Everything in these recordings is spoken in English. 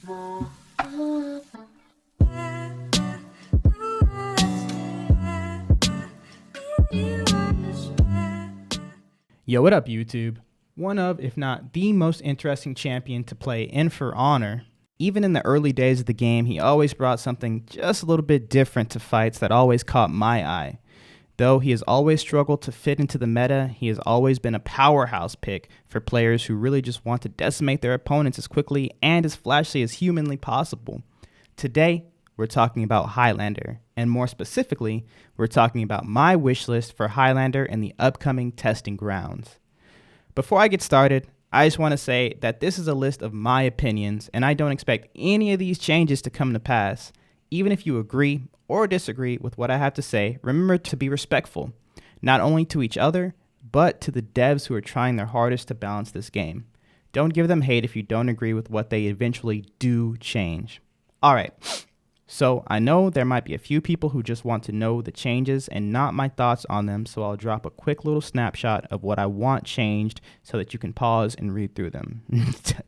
Yo, what up, YouTube? One of, if not the most interesting champion to play in For Honor. Even in the early days of the game, he always brought something just a little bit different to fights that always caught my eye. Though he has always struggled to fit into the meta, he has always been a powerhouse pick for players who really just want to decimate their opponents as quickly and as flashy as humanly possible. Today, we're talking about Highlander, and more specifically, we're talking about my wish list for Highlander in the upcoming testing grounds. Before I get started, I just want to say that this is a list of my opinions, and I don't expect any of these changes to come to pass. Even if you agree or disagree with what I have to say, remember to be respectful, not only to each other, but to the devs who are trying their hardest to balance this game. Don't give them hate if you don't agree with what they eventually do change. Alright, so I know there might be a few people who just want to know the changes and not my thoughts on them, so I'll drop a quick little snapshot of what I want changed so that you can pause and read through them.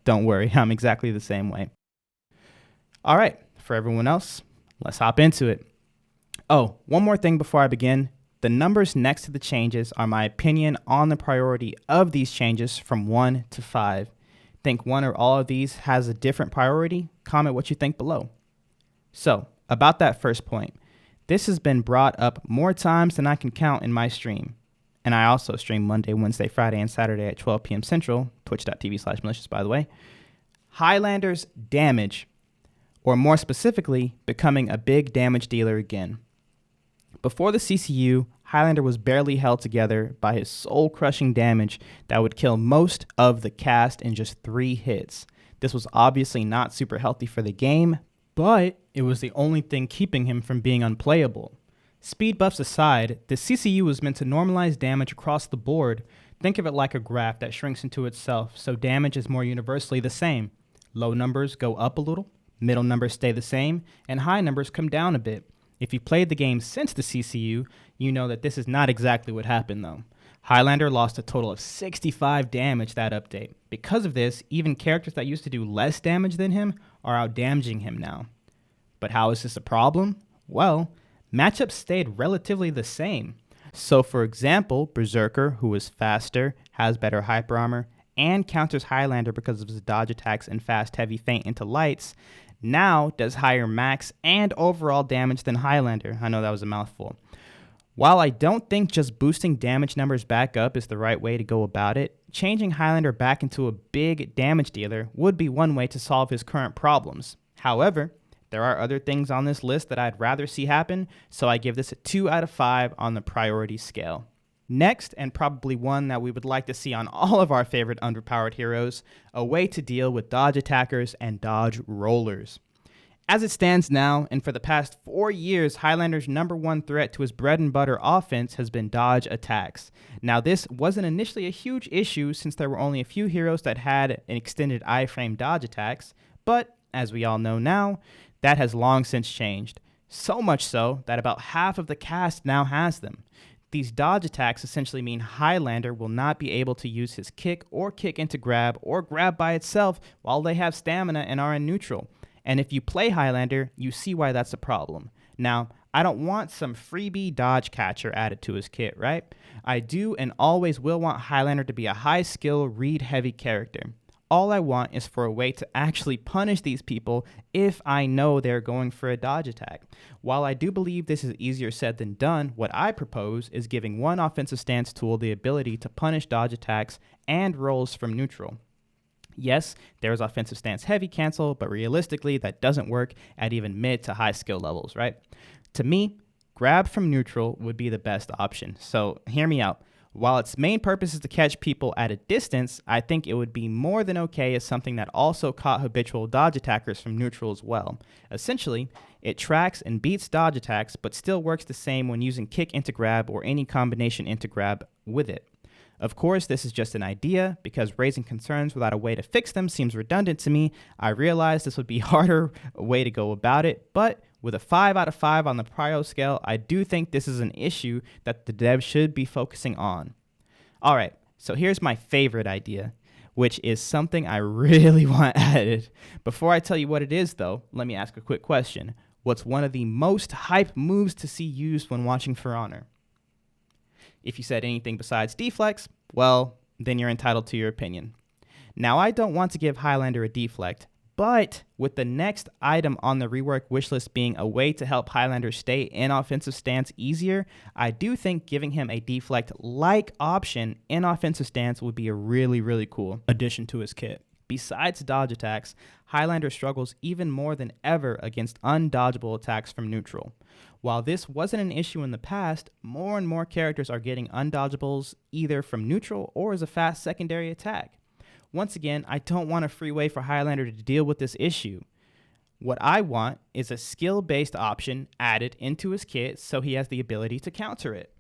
Don't worry, I'm exactly the same way. Alright, for everyone else, let's hop into it. Oh, one more thing before I begin. The numbers next to the changes are my opinion on the priority of these changes from 1 to 5. Think one or all of these has a different priority? Comment what you think below. So, about that first point, this has been brought up more times than I can count in my stream. And I also stream Monday, Wednesday, Friday, and Saturday at 12 p.m. Central, twitch.tv/Mulisious, by the way. Highlander's damage, or more specifically, becoming a big damage dealer again. Before the CCU, Highlander was barely held together by his soul-crushing damage that would kill most of the cast in just 3 hits. This was obviously not super healthy for the game, but it was the only thing keeping him from being unplayable. Speed buffs aside, the CCU was meant to normalize damage across the board. Think of it like a graph that shrinks into itself, so damage is more universally the same. Low numbers go up a little, middle numbers stay the same, and high numbers come down a bit. If you played the game since the CCU, you know that this is not exactly what happened though. Highlander lost a total of 65 damage that update. Because of this, even characters that used to do less damage than him are out-damaging him now. But how is this a problem? Well, matchups stayed relatively the same. So for example, Berserker, who is faster, has better hyper armor, and counters Highlander because of his dodge attacks and fast heavy feint into lights, now does higher max and overall damage than Highlander. I know that was a mouthful. While I don't think just boosting damage numbers back up is the right way to go about it, changing Highlander back into a big damage dealer would be one way to solve his current problems. However, there are other things on this list that I'd rather see happen, so I give this a 2 out of 5 on the priority scale. Next, and probably one that we would like to see on all of our favorite underpowered heroes, a way to deal with dodge attackers and dodge rollers. As it stands now, and for the past 4 years, Highlander's #1 threat to his bread and butter offense has been dodge attacks. Now this wasn't initially a huge issue since there were only a few heroes that had an extended iframe dodge attacks, but as we all know now, that has long since changed. So much so that about half of the cast now has them. These dodge attacks essentially mean Highlander will not be able to use his kick or kick into grab or grab by itself while they have stamina and are in neutral. And if you play Highlander, you see why that's a problem. Now, I don't want some freebie dodge catcher added to his kit, right? I do and always will want Highlander to be a high skill, read heavy character. All I want is for a way to actually punish these people if I know they're going for a dodge attack. While I do believe this is easier said than done, what I propose is giving one offensive stance tool the ability to punish dodge attacks and rolls from neutral. Yes, there's offensive stance heavy cancel, but realistically that doesn't work at even mid to high skill levels, right? To me, grab from neutral would be the best option, so hear me out. While its main purpose is to catch people at a distance, I think it would be more than okay as something that also caught habitual dodge attackers from neutral as well. Essentially, it tracks and beats dodge attacks, but still works the same when using kick into grab or any combination into grab with it. Of course, this is just an idea, because raising concerns without a way to fix them seems redundant to me. I realize this would be a harder way to go about it, but with a 5 out of 5 on the prio scale, I do think this is an issue that the devs should be focusing on. Alright, so here's my favorite idea. which is something I really want added. Before I tell you what it is, though, let me ask a quick question. What's one of the most hype moves to see used when watching For Honor? If you said anything besides deflects, well, then you're entitled to your opinion. Now, I don't want to give Highlander a deflect, but with the next item on the rework wishlist being a way to help Highlander stay in offensive stance easier, I do think giving him a deflect-like option in offensive stance would be a really cool addition to his kit. Besides dodge attacks, Highlander struggles even more than ever against undodgeable attacks from neutral. While this wasn't an issue in the past, more and more characters are getting undodgeables either from neutral or as a fast secondary attack. Once again, I don't want a free way for Highlander to deal with this issue. What I want is a skill-based option added into his kit so he has the ability to counter it.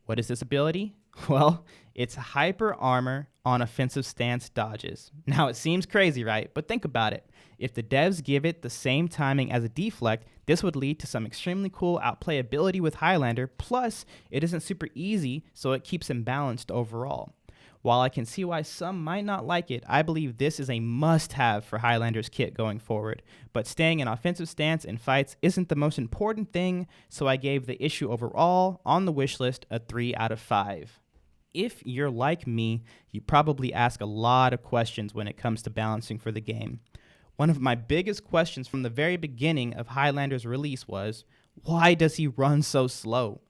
What is this ability? Well, it's hyper armor on offensive stance dodges. Now, it seems crazy, right? But think about it. If the devs give it the same timing as a deflect, this would lead to some extremely cool outplayability with Highlander, plus it isn't super easy, so it keeps him balanced overall. While I can see why some might not like it, I believe this is a must-have for Highlander's kit going forward. But staying in offensive stance in fights isn't the most important thing, so I gave the issue overall on the wish list a 3 out of 5. If you're like me, you probably ask a lot of questions when it comes to balancing for the game. One of my biggest questions from the very beginning of Highlander's release was, why does he run so slow?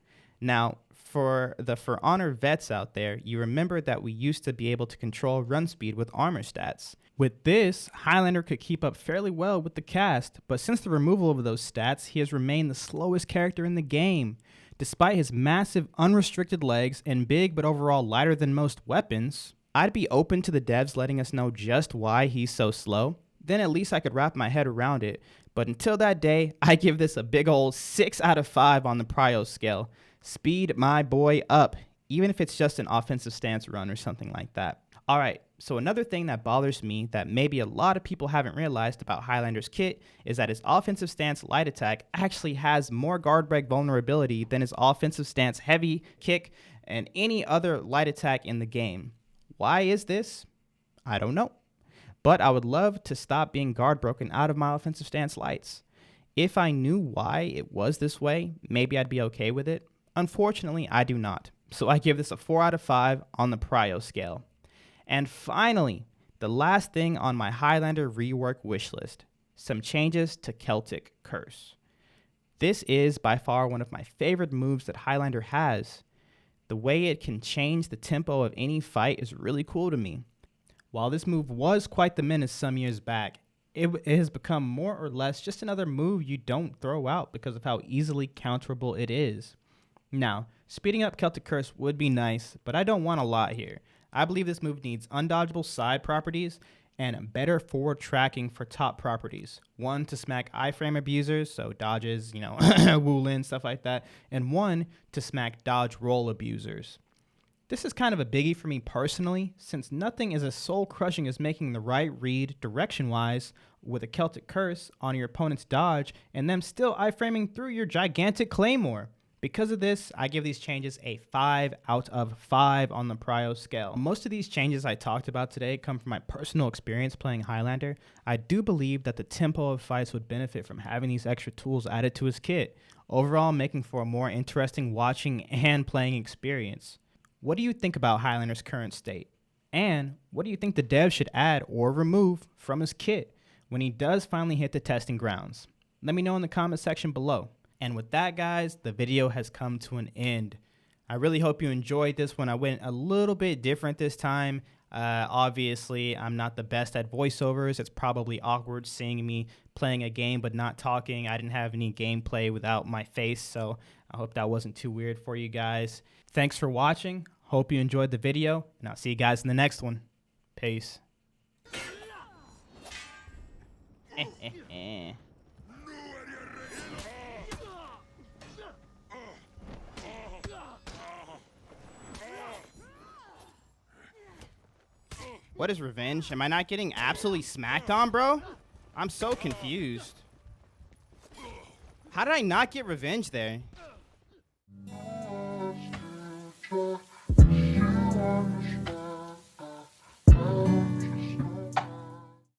Now, for the For Honor vets out there, you remember that we used to be able to control run speed with armor stats. With this, Highlander could keep up fairly well with the cast, but since the removal of those stats, he has remained the slowest character in the game. Despite his massive unrestricted legs and big but overall lighter than most weapons, I'd be open to the devs letting us know just why he's so slow. Then at least I could wrap my head around it. But until that day, I give this a big old 6 out of 5 on the prio scale. Speed my boy up, even if it's just an offensive stance run or something like that. All right, so another thing that bothers me that maybe a lot of people haven't realized about Highlander's kit is that his offensive stance light attack actually has more guard break vulnerability than his offensive stance heavy kick and any other light attack in the game. Why is this? I don't know. But I would love to stop being guard broken out of my offensive stance lights. If I knew why it was this way, maybe I'd be okay with it. Unfortunately, I do not. So I give this a 4 out of 5 on the prio scale. And finally, the last thing on my Highlander rework wishlist, some changes to Celtic Curse. This is by far one of my favorite moves that Highlander has. The way it can change the tempo of any fight is really cool to me. While this move was quite the menace some years back, it has become more or less just another move you don't throw out because of how easily counterable it is. Now, speeding up Celtic Curse would be nice, but I don't want a lot here. I believe this move needs undodgeable side properties and better forward tracking for top properties. One to smack iframe abusers, so dodges, Woolin, stuff like that, and one to smack dodge roll abusers. This is kind of a biggie for me personally, since nothing is as soul-crushing as making the right read direction-wise with a Celtic Curse on your opponent's dodge and them still iframing through your gigantic claymore. Because of this, I give these changes a 5 out of 5 on the prio scale. Most of these changes I talked about today come from my personal experience playing Highlander. I do believe that the tempo of fights would benefit from having these extra tools added to his kit, overall making for a more interesting watching and playing experience. What do you think about Highlander's current state? And what do you think the dev should add or remove from his kit when he does finally hit the testing grounds? Let me know in the comment section below. And with that, guys, the video has come to an end. I really hope you enjoyed this one. I went a little bit different this time. Obviously, I'm not the best at voiceovers. It's probably awkward seeing me playing a game but not talking. I didn't have any gameplay without my face, so I hope that wasn't too weird for you guys. Thanks for watching. Hope you enjoyed the video, and I'll see you guys in the next one. Peace. What is revenge? Am I not getting absolutely smacked on, bro? I'm so confused. How did I not get revenge there?